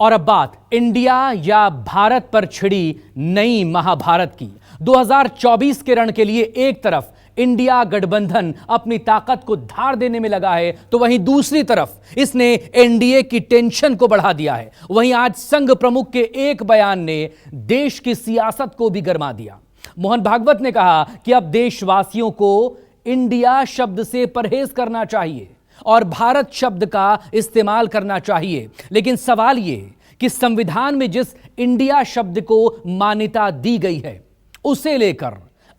और अब बात इंडिया या भारत पर छिड़ी नई महाभारत की। 2024 के रण के लिए एक तरफ इंडिया गठबंधन अपनी ताकत को धार देने में लगा है, तो वहीं दूसरी तरफ इसने एनडीए की टेंशन को बढ़ा दिया है। वहीं आज संघ प्रमुख के एक बयान ने देश की सियासत को भी गरमा दिया। मोहन भागवत ने कहा कि अब देशवासियों को इंडिया शब्द से परहेज करना चाहिए और भारत शब्द का इस्तेमाल करना चाहिए। लेकिन सवाल यह कि संविधान में जिस इंडिया शब्द को मान्यता दी गई है, उसे लेकर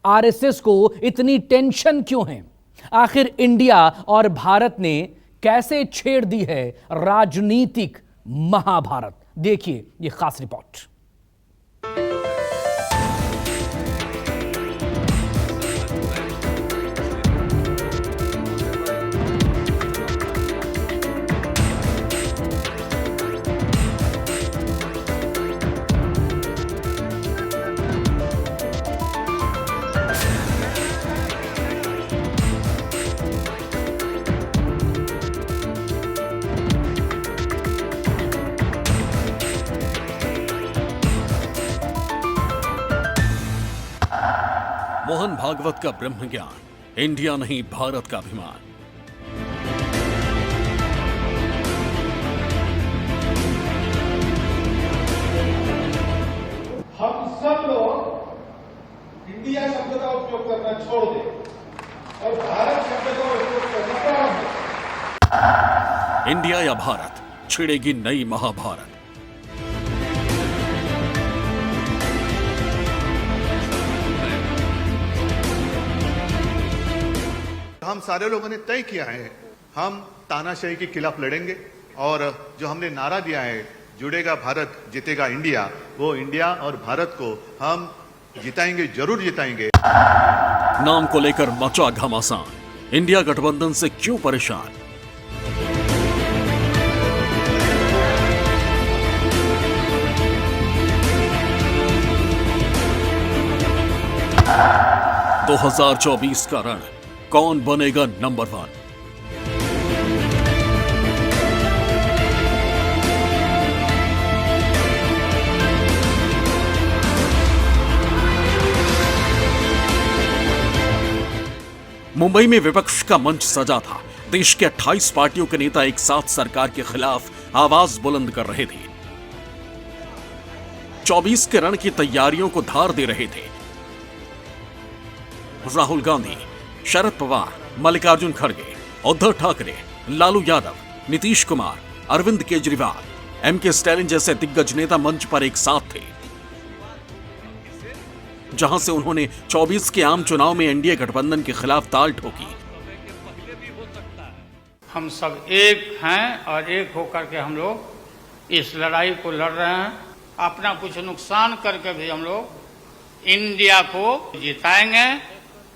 आरएसएस को इतनी टेंशन क्यों है? आखिर इंडिया और भारत ने कैसे छेड़ दी है राजनीतिक महाभारत? देखिए यह खास रिपोर्ट। मोहन भागवत का ब्रह्म ज्ञान, इंडिया नहीं भारत का अभिमान। हम सब लोग इंडिया शब्द का उपयोग करना छोड़ दें और भारत शब्द का उपयोग करना प्रारंभ करें। इंडिया या भारत, छिड़ेगी नई महाभारत। हम सारे लोगों ने तय किया है, हम तानाशाही के खिलाफ लड़ेंगे और जो हमने नारा दिया है, जुड़ेगा भारत जीतेगा इंडिया, वो इंडिया और भारत को हम जिताएंगे, जरूर जिताएंगे। नाम को लेकर मचा घमासान, इंडिया गठबंधन से क्यों परेशान? दो 2024 का रण, कौन बनेगा नंबर 1? मुंबई में विपक्ष का मंच सजा था। देश के 28 पार्टियों के नेता एक साथ सरकार के खिलाफ आवाज बुलंद कर रहे थे। 24 के रण की तैयारियों को धार दे रहे थे। राहुल गांधी, शरद पवार, मल्लिकार्जुन खड़गे, उद्धव ठाकरे, लालू यादव, नीतीश कुमार, अरविंद केजरीवाल, एमके स्टैलिन जैसे दिग्गज नेता मंच पर एक साथ थे, जहां से उन्होंने 24 के आम चुनाव में एनडीए गठबंधन के खिलाफ ताल ठोकी। हम सब एक हैं और एक होकर के हम लोग इस लड़ाई को लड़ रहे हैं। अपना कुछ नुकसान करके भी हम लोग इंडिया को जिताएंगे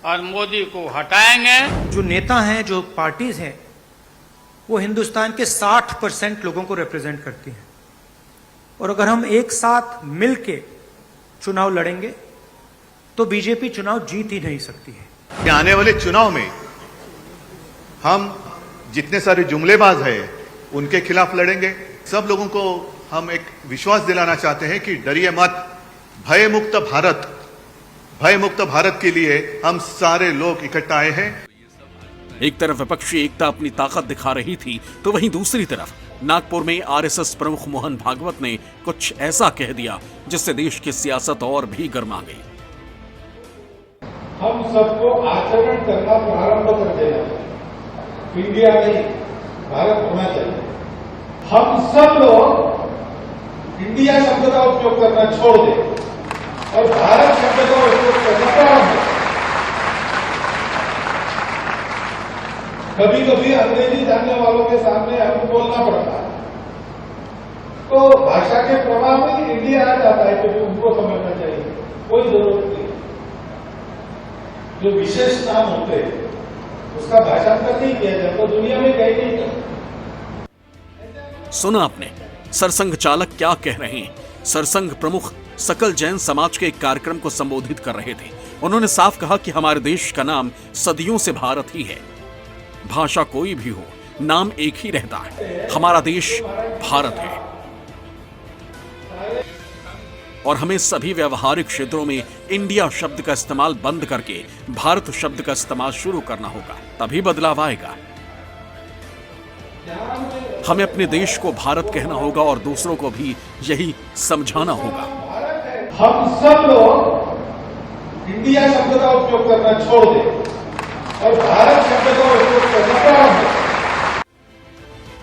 और मोदी को हटाएंगे। जो नेता हैं, जो पार्टीज हैं, वो हिंदुस्तान के 60% लोगों को रिप्रेजेंट करती हैं और अगर हम एक साथ मिलके चुनाव लड़ेंगे तो बीजेपी चुनाव जीत ही नहीं सकती है। आने वाले चुनाव में हम जितने सारे जुमलेबाज हैं उनके खिलाफ लड़ेंगे। सब लोगों को हम एक विश्वास दिलाना चाहते हैं कि डरिए मत, भय मुक्त भारत के लिए हम सारे लोग इकट्ठा आए हैं। एक तरफ विपक्षी एकता अपनी ताकत दिखा रही थी, तो वहीं दूसरी तरफ नागपुर में आरएसएस प्रमुख मोहन भागवत ने कुछ ऐसा कह दिया जिससे देश की सियासत और भी गर्मा गई। हम सबको आचरण करना प्रारंभ कर देना, इंडिया नहीं भारत होना चाहिए। हम सब लोग इंडिया शब्द का उपयोग करना छोड़ दें और भारत शब्द का उपयोग करना प्रारंभ करें। कभी कभी अंग्रेजी जानने वालों के सामने हमको बोलना पड़ता है, तो भाषा के प्रभाव में इंडिया आ जाता है, क्योंकि उनको समझना चाहिए, कोई जरूरत नहीं। जो विशेष नाम होते हैं उसका भाषांतर नहीं किया जाता, तो दुनिया में कहीं नहीं करता। सुना आपने सरसंघ चालक क्या कह रहे हैं? सरसंघ प्रमुख सकल जैन समाज के एक कार्यक्रम को संबोधित कर रहे थे। उन्होंने साफ कहा कि हमारे देश का नाम सदियों से भारत ही है। भाषा कोई भी हो, नाम एक ही रहता है। हमारा देश भारत है। और हमें सभी व्यवहारिक क्षेत्रों में इंडिया शब्द का इस्तेमाल बंद करके भारत शब्द का इस्तेमाल शुरू करना होगा, तभी बदलाव आएगा। हमें अपने देश को भारत कहना होगा और दूसरों को भी यही समझाना होगा। हम सब लोग इंडिया शब्द का उपयोग करना छोड़ दें और भारत शब्द का उपयोग करना प्रारंभ करें।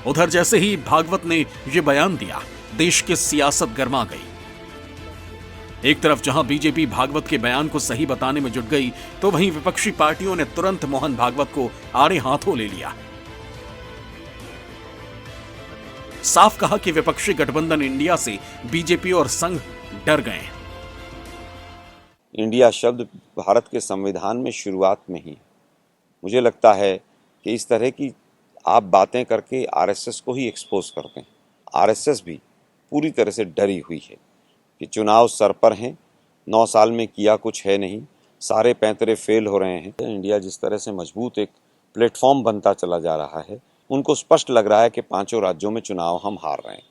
उधर जैसे ही भागवत ने ये बयान दिया, देश की सियासत गर्मा गई। एक तरफ जहां बीजेपी भागवत के बयान को सही बताने में जुट गई, तो वहीं विपक्षी पार्टियों ने तुरंत मोहन भागवत को आड़े हाथों ले लिया। साफ कहा कि विपक्षी गठबंधन इंडिया से बीजेपी और संघ डर गए। इंडिया शब्द भारत के संविधान में शुरुआत में ही, मुझे लगता है कि इस तरह की आप बातें करके आरएसएस को ही एक्सपोज करते हैं। आरएसएस भी पूरी तरह से डरी हुई है कि चुनाव सर पर हैं, 9 साल में किया कुछ है नहीं, सारे पैंतरे फेल हो रहे हैं। इंडिया जिस तरह से मजबूत एक प्लेटफॉर्म बनता चला जा रहा है, उनको स्पष्ट लग रहा है कि 5 राज्यों में चुनाव हम हार रहे हैं।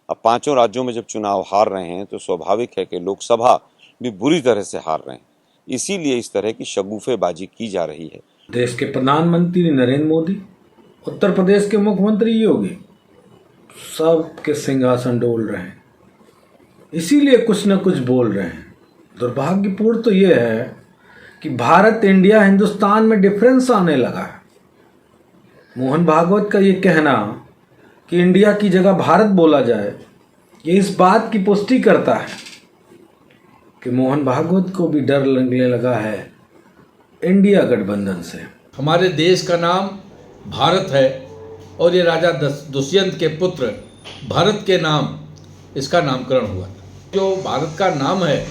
अब 5 राज्यों में जब चुनाव हार रहे हैं तो स्वाभाविक है कि लोकसभा भी बुरी तरह से हार रहे हैं। इसीलिए इस तरह की शगुफेबाजी की जा रही है। देश के प्रधानमंत्री नरेंद्र मोदी, उत्तर प्रदेश के मुख्यमंत्री योगी, सब के सिंहासन डोल रहे हैं, इसीलिए कुछ न कुछ बोल रहे हैं। दुर्भाग्यपूर्ण तो ये है कि भारत, इंडिया, हिंदुस्तान में डिफरेंस आने लगा है। मोहन भागवत का ये कहना कि इंडिया की जगह भारत बोला जाए, ये इस बात की पुष्टि करता है कि मोहन भागवत को भी डर लगने लगा है इंडिया गठबंधन से। हमारे देश का नाम भारत है और ये राजा दुष्यंत के पुत्र भरत के नाम इसका नामकरण हुआ। जो भारत का नाम है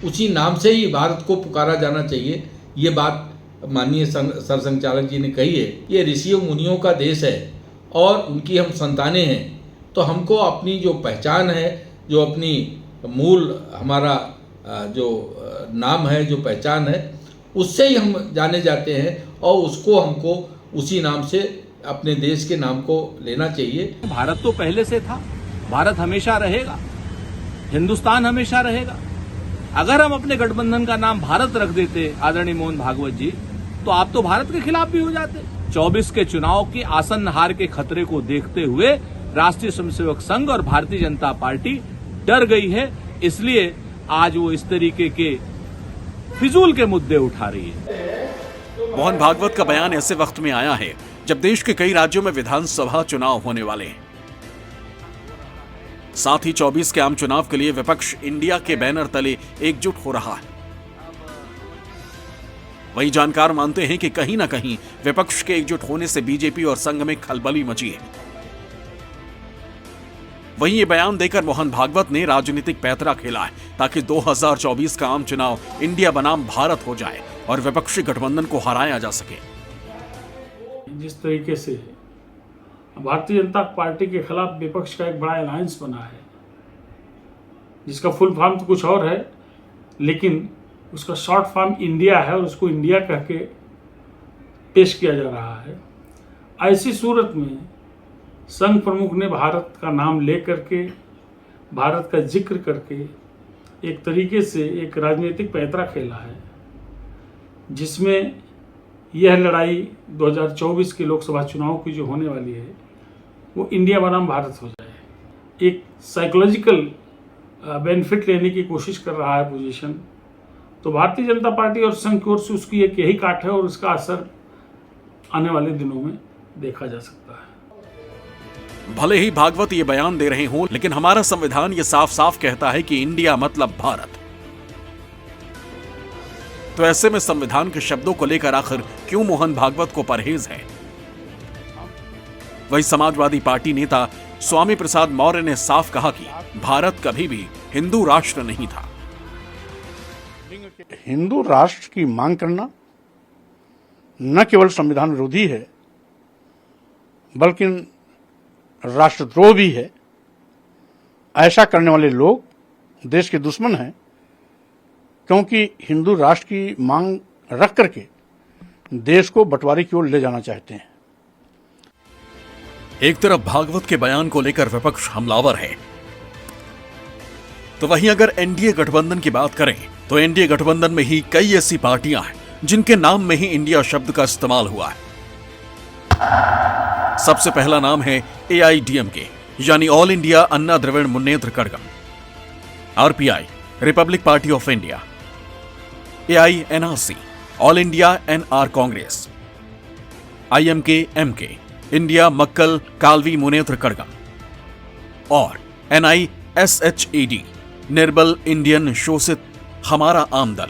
उसी नाम से ही भारत को पुकारा जाना चाहिए। ये बात माननीय सरसंघचालक जी ने कही है। ये ऋषियों मुनियों का देश है और उनकी हम संतानें हैं, तो हमको अपनी जो पहचान है, जो अपनी मूल हमारा जो नाम है, जो पहचान है, उससे ही हम जाने जाते हैं और उसको हमको उसी नाम से अपने देश के नाम को लेना चाहिए। भारत तो पहले से था, भारत हमेशा रहेगा, हिंदुस्तान हमेशा रहेगा। अगर हम अपने गठबंधन का नाम भारत रख देते आदरणीय मोहन भागवत जी, तो आप तो भारत के खिलाफ भी हो जाते। 24 के चुनाव की आसन्न हार के खतरे को देखते हुए राष्ट्रीय स्वयंसेवक संघ और भारतीय जनता पार्टी डर गई है, इसलिए आज वो इस तरीके के फिजूल के मुद्दे उठा रही है। मोहन भागवत का बयान ऐसे वक्त में आया है जब देश के कई राज्यों में विधानसभा चुनाव होने वाले हैं। साथ ही 24 के आम चुनाव के लिए विपक्ष इंडिया के बैनर तले एकजुट हो रहा है। वही जानकार मानते हैं कि कहीं ना कहीं विपक्ष के एकजुट होने से बीजेपी और संघ में खलबली मची है। वहीं ये बयान देकर मोहन भागवत ने राजनीतिक पैंतरा खेला है ताकि 2024 का आम चुनाव इंडिया बनाम भारत हो जाए और विपक्षी गठबंधन को हराया जा सके। जिस तरीके से भारतीय जनता पार्टी के खिलाफ विपक्ष का एक बड़ा अलायंस बना है, जिसका फुल फॉर्म तो कुछ और है, लेकिन उसका शॉर्ट फॉर्म इंडिया है और उसको इंडिया कह के पेश किया जा रहा है। ऐसी सूरत में संघ प्रमुख ने भारत का नाम ले करके, भारत का जिक्र करके एक तरीके से एक राजनीतिक पैंतरा खेला है, जिसमें यह लड़ाई 2024 के लोकसभा चुनाव की जो होने वाली है वो इंडिया बनाम भारत हो जाए। एक साइकोलॉजिकल बेनिफिट लेने की कोशिश कर रहा है पोजीशन। तो भारतीय जनता पार्टी और संघ की ओर से उसकी एक यही काट है और उसका असर आने वाले दिनों में देखा जा सकता है। भले ही भागवत ये बयान दे रहे हों, लेकिन हमारा संविधान ये साफ साफ कहता है कि इंडिया मतलब भारत। तो ऐसे में संविधान के शब्दों को लेकर आखिर क्यों मोहन भागवत को परहेज है? वही समाजवादी पार्टी नेता स्वामी प्रसाद मौर्य ने साफ कहा कि भारत कभी भी हिंदू राष्ट्र नहीं था। हिंदू राष्ट्र की मांग करना न केवल संविधान विरोधी है, बल्कि राष्ट्रद्रोह भी है। ऐसा करने वाले लोग देश के दुश्मन हैं, क्योंकि हिंदू राष्ट्र की मांग रख करके देश को बंटवारे की ओर ले जाना चाहते हैं। एक तरफ भागवत के बयान को लेकर विपक्ष हमलावर है, तो वहीं अगर एनडीए गठबंधन की बात करें तो एनडीए गठबंधन में ही कई ऐसी पार्टियां हैं जिनके नाम में ही इंडिया शब्द का इस्तेमाल हुआ है। सबसे पहला नाम है AIDMK यानी all India Anna Dravida Munnetra Kazhagam, RPI Republic Party of India, AINRC all India NR Congress, IMK-MK India Makkal Kalvi Munnetra Kazhagam और NISHED निर्बल इंडियन शोषित हमारा आम दल।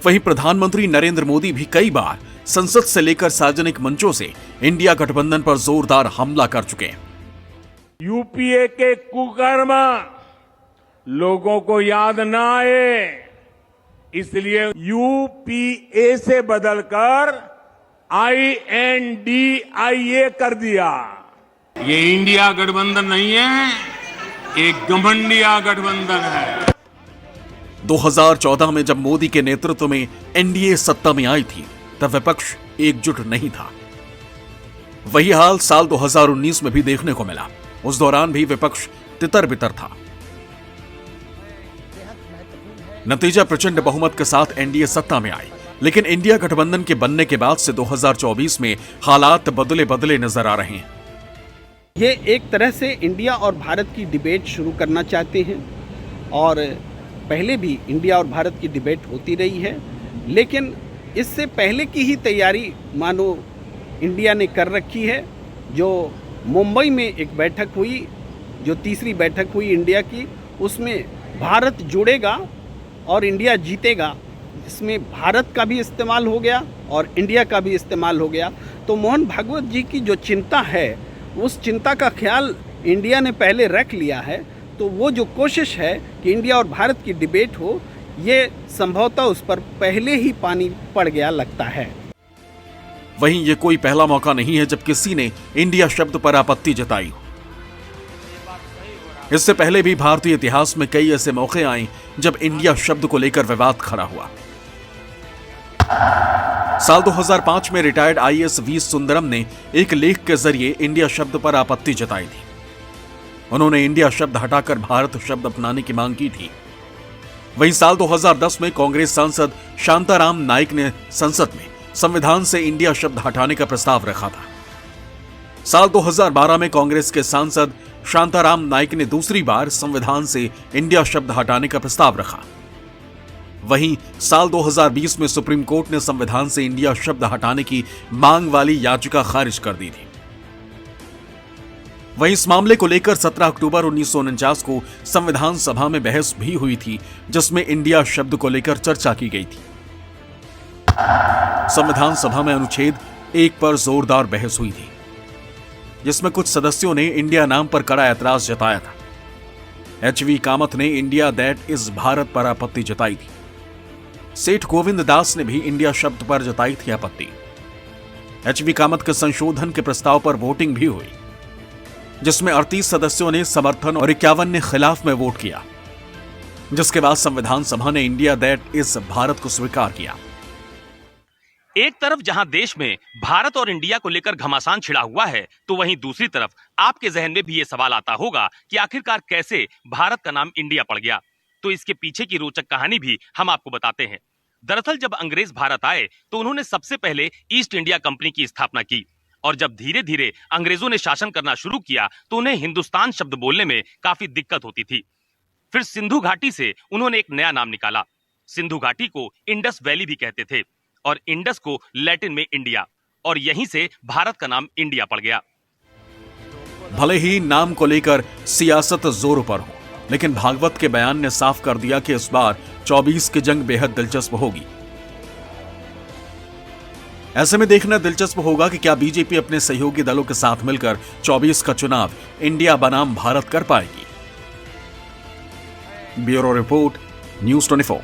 वहीं प्रधानमंत्री नरेंद्र मोदी भी कई बार संसद से लेकर सार्वजनिक मंचों से इंडिया गठबंधन पर जोरदार हमला कर चुके हैं। यूपीए के कुकर्म लोगों को याद न आए, इसलिए यूपीए से बदलकर INDIA कर दिया। ये इंडिया गठबंधन नहीं है, एक घमंडिया गठबंधन है। 2014 में जब मोदी के नेतृत्व में एनडीए सत्ता में आई थी तब विपक्ष एकजुट नहीं था। वही हाल साल 2019 में भी देखने को मिला। उस दौरान भी विपक्ष तितर बितर था। नतीजा प्रचंड बहुमत के साथ एनडीए सत्ता में आई, लेकिन इंडिया गठबंधन के बनने के बाद से 2024 में हालात बदले बदले नजर आ रहे हैं। ये एक तरह से इंडिया और भारत की डिबेट शुरू करना चाहते हैं और पहले भी इंडिया और भारत की डिबेट होती रही है, लेकिन इससे पहले की ही तैयारी मानो इंडिया ने कर रखी है। जो मुंबई में एक बैठक हुई, जो तीसरी बैठक हुई इंडिया की, उसमें भारत जुड़ेगा और इंडिया जीतेगा, इसमें भारत का भी इस्तेमाल हो गया और इंडिया का भी इस्तेमाल हो गया। तो मोहन भागवत जी की जो चिंता है, उस चिंता का ख्याल इंडिया ने पहले रख लिया है। तो वो जो कोशिश है कि इंडिया और भारत की डिबेट हो, ये संभवतः उस पर पहले ही पानी पड़ गया लगता है। वहीं ये कोई पहला मौका नहीं है जब किसी ने इंडिया शब्द पर आपत्ति जताई हो। इससे पहले भी भारतीय इतिहास में कई ऐसे मौके आए जब इंडिया शब्द को लेकर विवाद खड़ा हुआ। साल 2005 में रिटायर्ड IAS वी सुंदरम ने एक लेख के जरिए इंडिया शब्द पर आपत्ति जताई थी। उन्होंने इंडिया शब्द हटाकर भारत शब्द अपनाने की मांग की थी। वहीं साल 2010 में कांग्रेस सांसद शांताराम नाइक ने संसद में संविधान से इंडिया शब्द हटाने का प्रस्ताव रखा था। साल 2012 में कांग्रेस के सांसद शांताराम नाइक ने दूसरी बार संविधान से इंडिया शब्द हटाने का प्रस्ताव रखा। वहीं साल 2020 में सुप्रीम कोर्ट ने संविधान से इंडिया शब्द हटाने की मांग वाली याचिका खारिज कर दी थी। वहीं इस मामले को लेकर 17 अक्टूबर 1949 को संविधान सभा में बहस भी हुई थी, जिसमें इंडिया शब्द को लेकर चर्चा की गई थी। संविधान सभा में अनुच्छेद 1 पर जोरदार बहस हुई थी, जिसमें कुछ सदस्यों ने इंडिया नाम पर कड़ा ऐतराज जताया था। HV कामत ने इंडिया दैट इज भारत पर आपत्ति जताई थी। सेठ गोविंद दास ने भी इंडिया शब्द पर जताई थी आपत्ति। HV कामत के संशोधन के प्रस्ताव पर वोटिंग भी हुई, जिसमें 38 सदस्यों ने समर्थन और 51 ने खिलाफ में वोट किया, जिसके बाद संविधान सभा ने इंडिया दैट इज भारत को स्वीकार किया। एक तरफ जहां देश में भारत और इंडिया को लेकर घमासान छिड़ा हुआ है, तो वहीं दूसरी तरफ आपके जहन में भी ये सवाल आता होगा कि आखिरकार कैसे भारत का नाम इंडिया पड़ गया। तो इसके पीछे की रोचक कहानी भी हम आपको बताते हैं। दरअसल जब अंग्रेज भारत आए तो उन्होंने सबसे पहले ईस्ट इंडिया कंपनी की स्थापना की, और जब धीरे धीरे अंग्रेजों ने शासन करना शुरू किया तो उन्हें हिंदुस्तान शब्द बोलने में काफी दिक्कत होती थी। फिर सिंधु घाटी से उन्होंने एक नया नाम निकाला। सिंधु घाटी को इंडस वैली भी कहते थे और इंडस को लैटिन में इंडिया, और यहीं से भारत का नाम इंडिया पड़ गया। भले ही नाम को लेकर सियासत जोरों पर हो, लेकिन भागवत के बयान ने साफ कर दिया कि इस बार 24 की जंग बेहद दिलचस्प होगी। ऐसे में देखना दिलचस्प होगा कि क्या बीजेपी अपने सहयोगी दलों के साथ मिलकर 24 का चुनाव इंडिया बनाम भारत कर पाएगी। Bureau report, news 24।